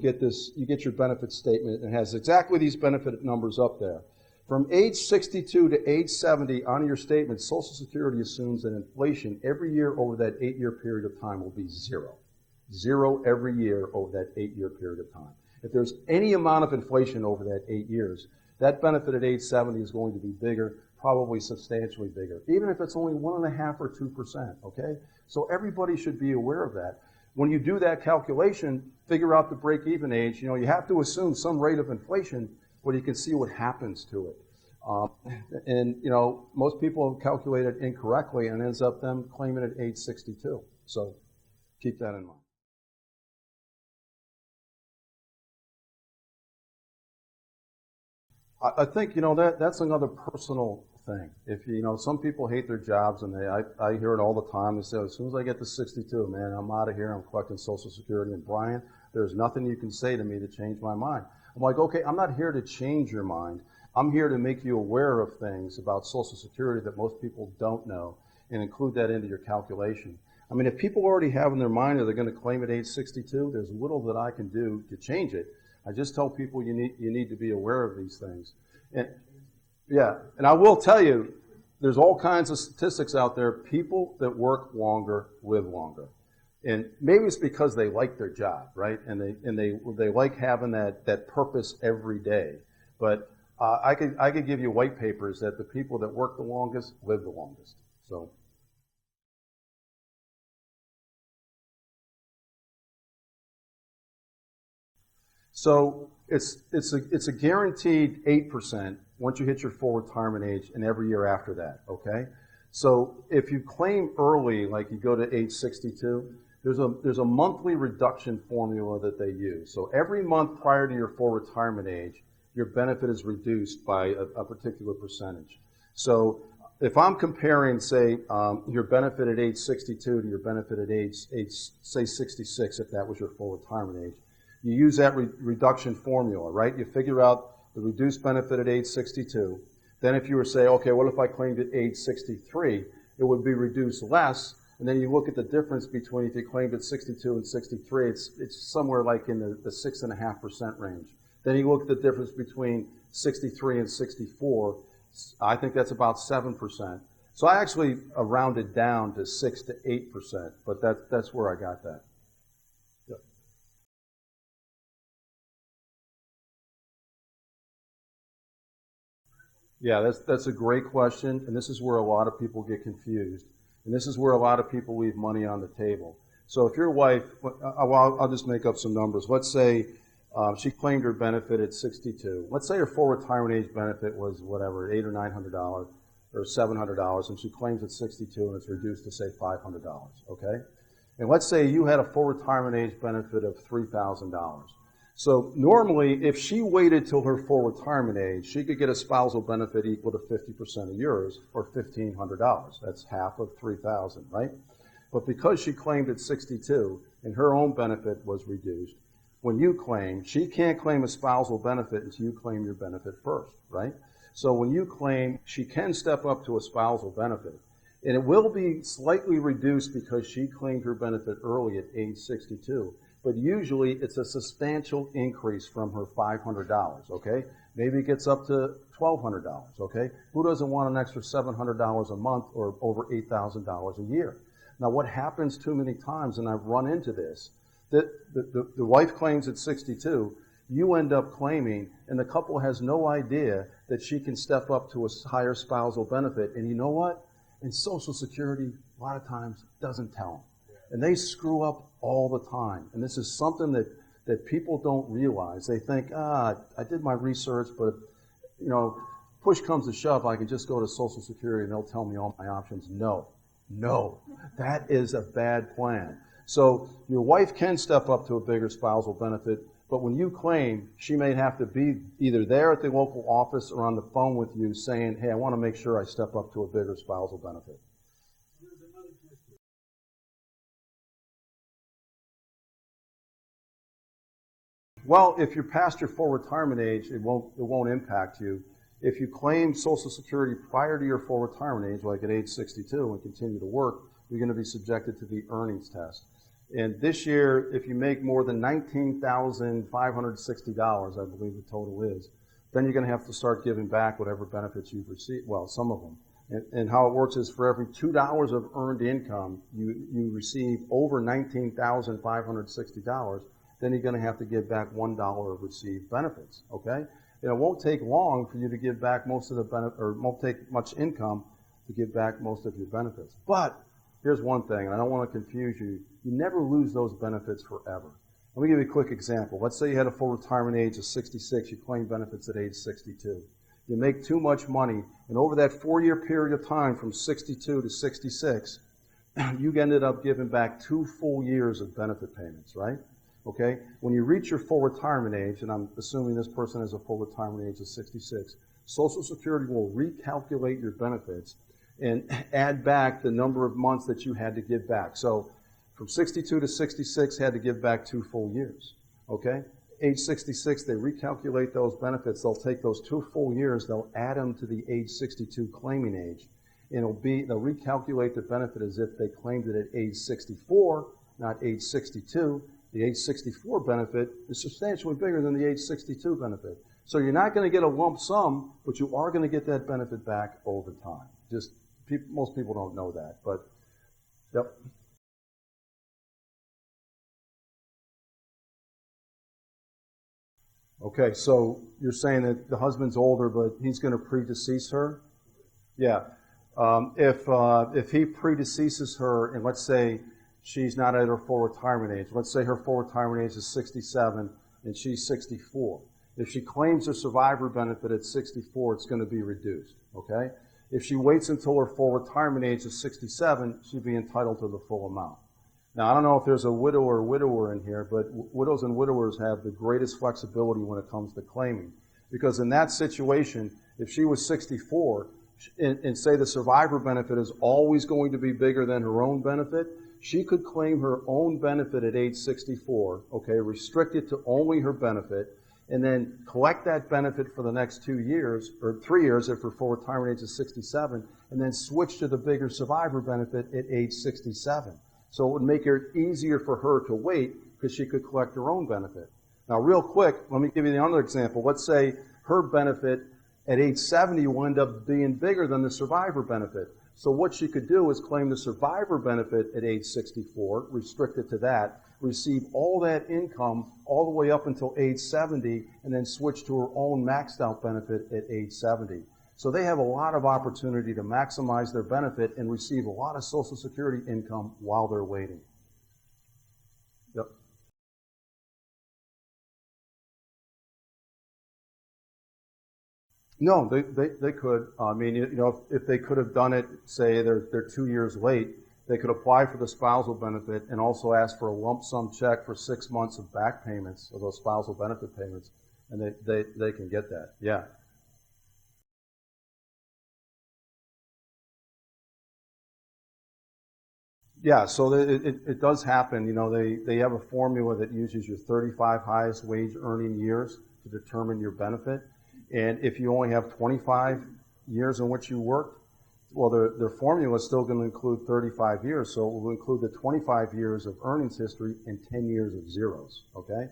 get your benefit statement and it has exactly these benefit numbers up there. From age 62 to age 70 on your statement, Social Security assumes that inflation every year over that 8-year period of time will be zero. Zero every year over that 8-year period of time. If there's any amount of inflation over that 8 years, that benefit at age 70 is going to be bigger, probably substantially bigger, even if it's only 1.5% or 2%, okay? So everybody should be aware of that. When you do that calculation, figure out the break-even age, you have to assume some rate of inflation where you can see what happens to it. And most people have calculated incorrectly and ends up them claiming at age 62. So keep that in mind. I think, that's another personal thing. If some people hate their jobs, and I hear it all the time. They say, as soon as I get to 62, man, I'm out of here. I'm collecting Social Security. And Brian, there's nothing you can say to me to change my mind. I'm like, okay, I'm not here to change your mind. I'm here to make you aware of things about Social Security that most people don't know and include that into your calculation. I mean, if people already have in their mind that they're going to claim at age 62, there's little that I can do to change it. I just tell people you need to be aware of these things. And I will tell you, there's all kinds of statistics out there. People that work longer live longer. And maybe it's because they like their job, right? And they like having that purpose every day. But I could give you white papers that the people that work the longest live the longest. So it's a guaranteed 8% once you hit your full retirement age and every year after that, okay? So if you claim early, like you go to age 62, there's a monthly reduction formula that they use. So every month prior to your full retirement age, your benefit is reduced by a particular percentage. So if I'm comparing, say, your benefit at age 62 to your benefit at age say 66, if that was your full retirement age, you use that reduction formula, right? You figure out the reduced benefit at age 62. Then if you were to say, okay, what if I claimed at age 63? It would be reduced less. And then you look at the difference between if you claimed at 62 and 63, it's somewhere like in the 6.5% range. Then you look at the difference between 63 and 64. I think that's about 7%. So I actually rounded down to 6 to 8%, but that's where I got that. Yeah, that's a great question, and this is where a lot of people get confused, and this is where a lot of people leave money on the table. So if your wife, I'll just make up some numbers. Let's say she claimed her benefit at 62. Let's say her full retirement age benefit was whatever, $800 or $900 or $700, and she claims at 62 and it's reduced to say $500. Okay, and let's say you had a full retirement age benefit of $3,000. So normally, if she waited till her full retirement age, she could get a spousal benefit equal to 50% of yours, or $1,500. That's half of $3,000, right? But because she claimed at 62 and her own benefit was reduced, when you claim, she can't claim a spousal benefit until you claim your benefit first, right? So when you claim, she can step up to a spousal benefit. And it will be slightly reduced because she claimed her benefit early at age 62. But usually it's a substantial increase from her $500, okay? Maybe it gets up to $1,200, okay? Who doesn't want an extra $700 a month or over $8,000 a year? Now what happens too many times, and I've run into this, that the wife claims at 62, you end up claiming, and the couple has no idea that she can step up to a higher spousal benefit. And you know what? And Social Security, a lot of times, doesn't tell them. And they screw up all the time. And this is something that people don't realize. They think, I did my research, but, push comes to shove, I can just go to Social Security and they'll tell me all my options. No, that is a bad plan. So your wife can step up to a bigger spousal benefit, But when you claim, she may have to be either there at the local office or on the phone with you saying, hey, I want to make sure I step up to a bigger spousal benefit. Well, if you're past your full retirement age, it won't impact you. If you claim Social Security prior to your full retirement age, like at age 62, and continue to work, you're going to be subjected to the earnings test. And this year, if you make more than $19,560, I believe the total is, then you're going to have to start giving back whatever benefits you've received. Well, some of them. And how it works is for every $2 of earned income you receive over $19,560, then you're going to have to give back $1 of received benefits. Okay? And it won't take long for you to give back most of the benefit, or won't take much income to give back most of your benefits. But here's one thing, and I don't want to confuse you. You never lose those benefits forever. Let me give you a quick example. Let's say you had a full retirement age of 66. You claim benefits at age 62. You make too much money, and over that 4-year period of time from 62 to 66, you ended up giving back 2 full years of benefit payments, right? Okay? When you reach your full retirement age, and I'm assuming this person has a full retirement age of 66, Social Security will recalculate your benefits and add back the number of months that you had to give back. So from 62 to 66, had to give back 2 full years. Okay? Age 66, they recalculate those benefits. They'll take those 2 full years, they'll add them to the age 62 claiming age. And they'll recalculate the benefit as if they claimed it at age 64, not age 62. The age 64 benefit is substantially bigger than the age 62 benefit. So you're not going to get a lump sum, but you are going to get that benefit back over time. Most people don't know that, but yep. Okay, so you're saying that the husband's older, but he's going to predecease her? Yeah. If he predeceases her, and let's say she's not at her full retirement age. Let's say her full retirement age is 67 and she's 64. If she claims her survivor benefit at 64, it's going to be reduced, okay? If she waits until her full retirement age is 67, she'd be entitled to the full amount. Now, I don't know if there's a widower or widower in here, but widows and widowers have the greatest flexibility when it comes to claiming. Because in that situation, if she was 64, and say the survivor benefit is always going to be bigger than her own benefit, she could claim her own benefit at age 64, okay, restrict it to only her benefit, and then collect that benefit for the next 2 years, or 3 years if her full retirement age is 67, and then switch to the bigger survivor benefit at age 67. So it would make it easier for her to wait because she could collect her own benefit. Now, real quick, let me give you another example. Let's say her benefit at age 70 will end up being bigger than the survivor benefit. So what she could do is claim the survivor benefit at age 64, restrict it to that, receive all that income all the way up until age 70, and then switch to her own maxed out benefit at age 70. So they have a lot of opportunity to maximize their benefit and receive a lot of Social Security income while they're waiting. Yep. No, they could. I mean, if they could have done it, say they're 2 years late, they could apply for the spousal benefit and also ask for a lump sum check for 6 months of back payments, of those spousal benefit payments, and they can get that. Yeah. Yeah, so it does happen. They have a formula that uses your 35 highest wage earning years to determine your benefit. And if you only have 25 years in which you worked, well, their formula is still going to include 35 years, so it will include the 25 years of earnings history and 10 years of zeros, okay?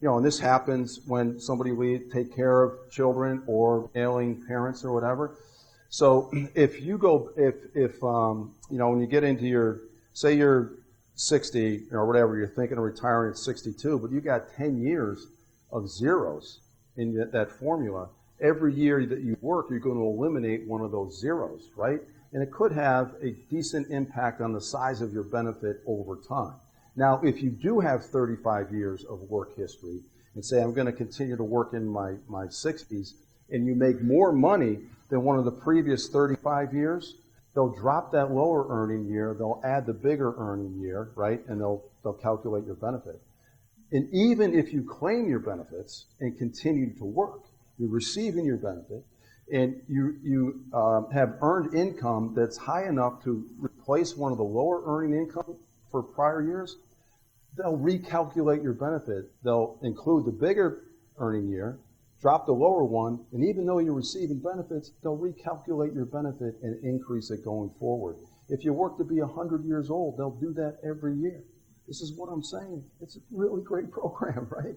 And this happens when somebody take care of children or ailing parents or whatever. So if you go, when you get into say you're 60 or whatever, you're thinking of retiring at 62, but you got 10 years of zeros in that formula. Every year that you work, you're going to eliminate one of those zeros, right? And it could have a decent impact on the size of your benefit over time. Now, if you do have 35 years of work history and say, I'm going to continue to work in my 60s, and you make more money than one of the previous 35 years, they'll drop that lower earning year, they'll add the bigger earning year, right? And they'll calculate your benefit. And even if you claim your benefits and continue to work, you're receiving your benefit, and you have earned income that's high enough to replace one of the lower earning income for prior years, they'll recalculate your benefit. They'll include the bigger earning year, drop the lower one, and even though you're receiving benefits, they'll recalculate your benefit and increase it going forward. If you work to be 100 years old, they'll do that every year. This is what I'm saying. It's a really great program, right?